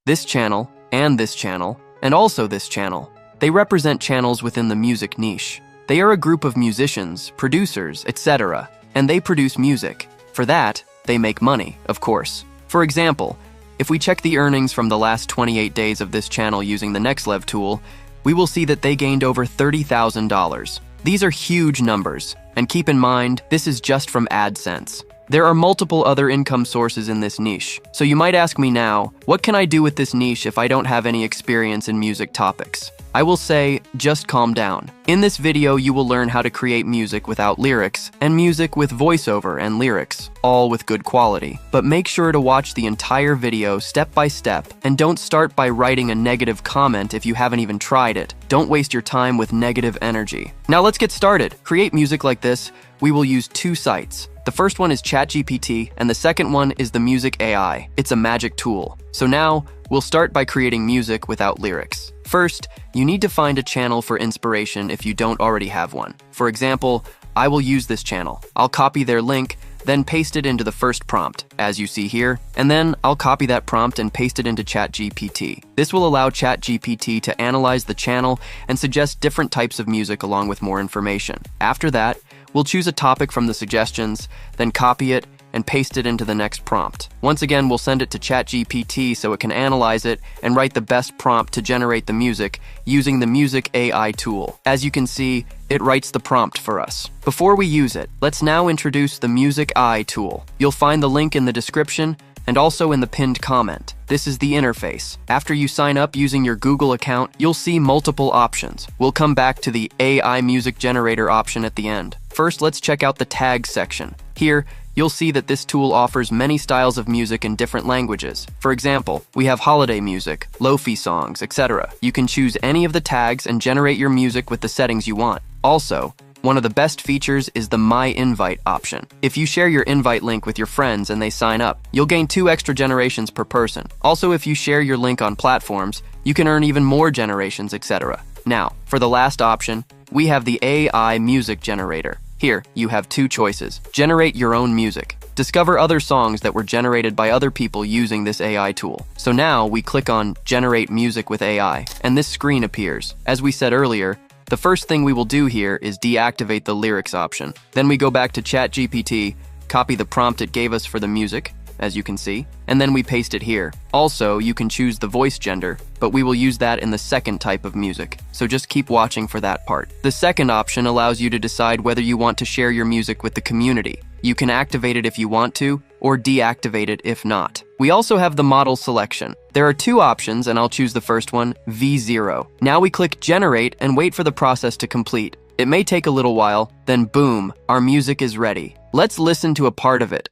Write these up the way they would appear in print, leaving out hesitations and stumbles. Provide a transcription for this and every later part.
this channel, and also this channel. They represent channels within the music niche. They are a group of musicians, producers, etc., and they produce music. For that, they make money, of course. For example, if we check the earnings from the last 28 days of this channel using the NextLev tool, we will see that they gained over $30,000. These are huge numbers, and keep in mind, this is just from AdSense. There are multiple other income sources in this niche. So you might ask me now, what can I do with this niche if I don't have any experience in music topics? I will say, just calm down. In this video, you will learn how to create music without lyrics, and music with voiceover and lyrics, all with good quality. But make sure to watch the entire video step by step, and don't start by writing a negative comment if you haven't even tried it. Don't waste your time with negative energy. Now let's get started. Create music like this, we will use two sites. The first one is ChatGPT, and the second one is the Music AI. It's a magic tool. So now, we'll start by creating music without lyrics. First, you need to find a channel for inspiration if you don't already have one. For example, I will use this channel. I'll copy their link, then paste it into the first prompt, as you see here, and then I'll copy that prompt and paste it into ChatGPT. This will allow ChatGPT to analyze the channel and suggest different types of music along with more information. After that, we'll choose a topic from the suggestions, then copy it and paste it into the next prompt. Once again, we'll send it to ChatGPT so it can analyze it and write the best prompt to generate the music using the Music AI tool. As you can see, it writes the prompt for us. Before we use it, let's now introduce the Music AI tool. You'll find the link in the description and also in the pinned comment. This is the interface. After you sign up using your Google account, you'll see multiple options. We'll come back to the AI music generator option at the end. First, let's check out the tags section. Here, you'll see that this tool offers many styles of music in different languages. For example, we have holiday music, lo-fi songs, etc. You can choose any of the tags and generate your music with the settings you want. Also, one of the best features is the My Invite option. If you share your invite link with your friends and they sign up, you'll gain 2 extra generations per person. Also, if you share your link on platforms, you can earn even more generations, etc. Now, for the last option, we have the AI music generator. Here, you have 2 choices. Generate your own music. Discover other songs that were generated by other people using this AI tool. So now we click on Generate Music with AI, and this screen appears. As we said earlier, the first thing we will do here is deactivate the lyrics option. Then we go back to ChatGPT, copy the prompt it gave us for the music, as you can see, and then we paste it here. Also, you can choose the voice gender, but we will use that in the second type of music, so just keep watching for that part. The second option allows you to decide whether you want to share your music with the community. You can activate it if you want to, or deactivate it if not. We also have the model selection. There are 2 options, and I'll choose the first one, V0. Now we click Generate and wait for the process to complete. It may take a little while, then boom, our music is ready. Let's listen to a part of it.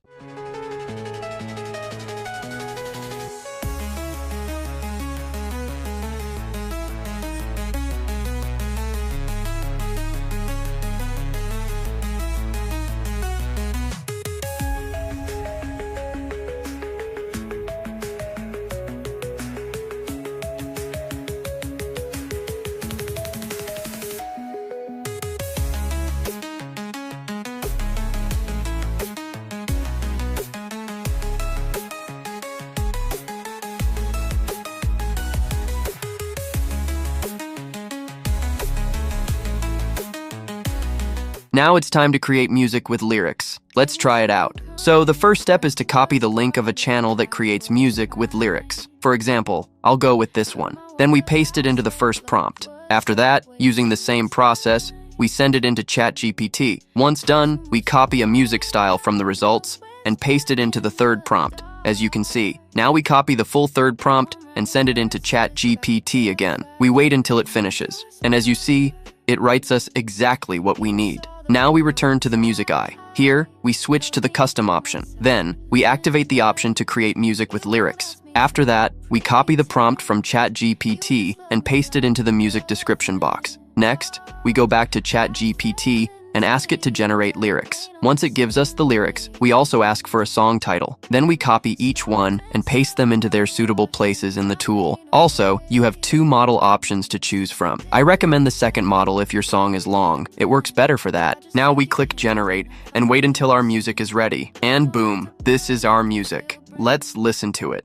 Now it's time to create music with lyrics. Let's try it out. So the first step is to copy the link of a channel that creates music with lyrics. For example, I'll go with this one. Then we paste it into the first prompt. After that, using the same process, we send it into ChatGPT. Once done, we copy a music style from the results and paste it into the third prompt, as you can see. Now we copy the full third prompt and send it into ChatGPT again. We wait until it finishes, and as you see, it writes us exactly what we need. Now we return to the Music AI. Here, we switch to the Custom option. Then, we activate the option to create music with lyrics. After that, we copy the prompt from ChatGPT and paste it into the music description box. Next, we go back to ChatGPT and ask it to generate lyrics. Once it gives us the lyrics, we also ask for a song title. Then we copy each one and paste them into their suitable places in the tool. Also, you have 2 model options to choose from. I recommend the second model if your song is long. It works better for that. Now we click Generate and wait until our music is ready. And boom, this is our music. Let's listen to it.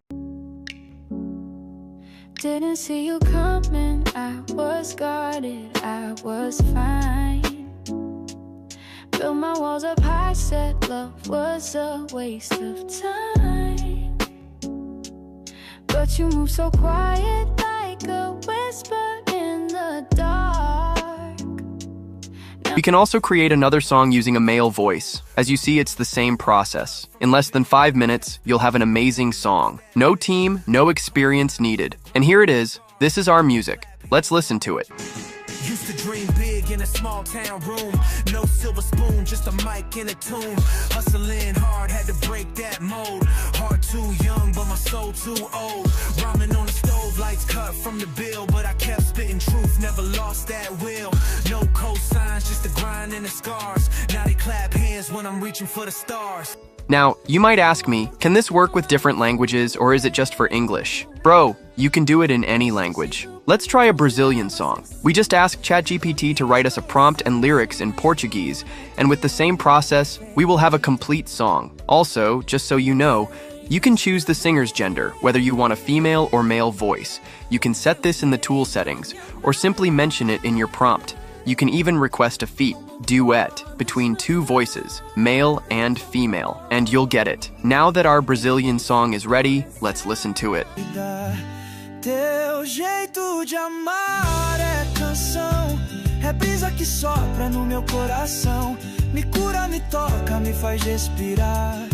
Didn't see you coming, I was guarded, I was fine. Built my walls up high, said love was a waste of time. But you move so quiet, like a whisper in the dark. We can also create another song using a male voice. As you see, it's the same process. In less than 5 minutes, you'll have an amazing song. No team, no experience needed. And here it is. This is our music. Let's listen to it. Used to dream big in a small town room. No silver spoon, just a mic and a tune. Hustling hard, had to break that mold. Heart too young, but my soul too old. Ramen on the stove, lights cut from the bill. But I kept spitting truth, never lost that will. No cosigns, just the grind and the scars. Now they clap hands when I'm reaching for the stars. Now, you might ask me, can this work with different languages or is it just for English? Bro, you can do it in any language. Let's try a Brazilian song. We just asked ChatGPT to write us a prompt and lyrics in Portuguese, and with the same process, we will have a complete song. Also, just so you know, you can choose the singer's gender, whether you want a female or male voice. You can set this in the tool settings, or simply mention it in your prompt. You can even request a feat, duet, between two voices, male and female, and you'll get it. Now that our Brazilian song is ready, let's listen to it. Teu jeito de amar é canção, é brisa que sopra no meu coração, me cura, me toca, me faz respirar.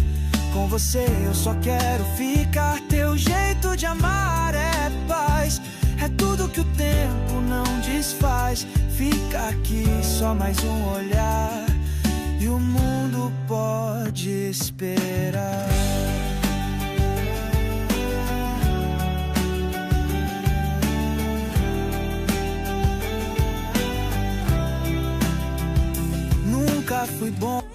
Com você eu só quero ficar. Teu jeito de amar é paz, é tudo que o tempo não desfaz. Fica aqui só mais olhar e o mundo pode esperar.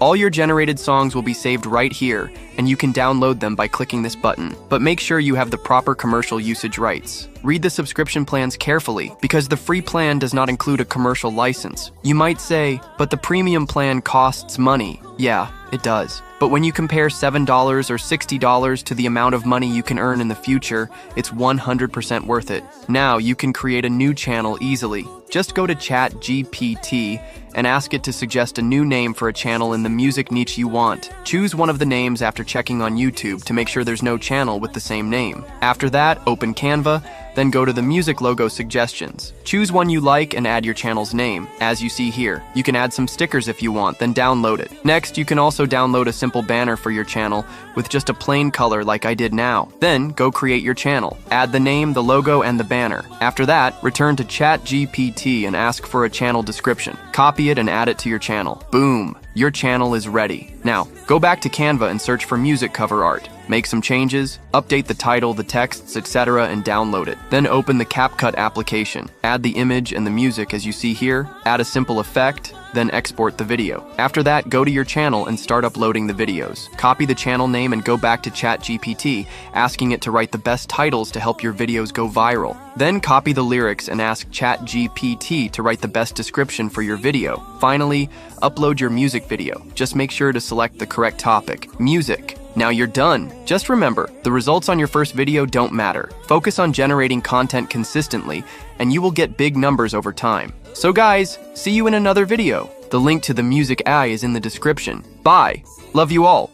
All your generated songs will be saved right here, and you can download them by clicking this button. But make sure you have the proper commercial usage rights. Read the subscription plans carefully, because the free plan does not include a commercial license. You might say, but the premium plan costs money. Yeah, it does. But when you compare $7 or $60 to the amount of money you can earn in the future, it's 100% worth it. Now you can create a new channel easily. Just go to ChatGPT and ask it to suggest a new name for a channel in the music niche you want. Choose one of the names after checking on YouTube to make sure there's no channel with the same name. After that, open Canva, then go to the music logo suggestions. Choose one you like and add your channel's name, as you see here. You can add some stickers if you want, then download it. Next, you can also download a simple banner for your channel with just a plain color like I did now. Then, go create your channel. Add the name, the logo, and the banner. After that, return to ChatGPT and ask for a channel description. Copy it and add it to your channel. Boom! Your channel is ready. Now, go back to Canva and search for music cover art. Make some changes, update the title, the texts, etc., and download it. Then open the CapCut application. Add the image and the music as you see here, add a simple effect, then export the video. After that, go to your channel and start uploading the videos. Copy the channel name and go back to ChatGPT, asking it to write the best titles to help your videos go viral. Then copy the lyrics and ask ChatGPT to write the best description for your video. Finally, upload your music video. Just make sure to select the correct topic, music. Now you're done. Just remember, the results on your first video don't matter. Focus on generating content consistently, and you will get big numbers over time. So guys, see you in another video. The link to the music AI is in the description. Bye. Love you all.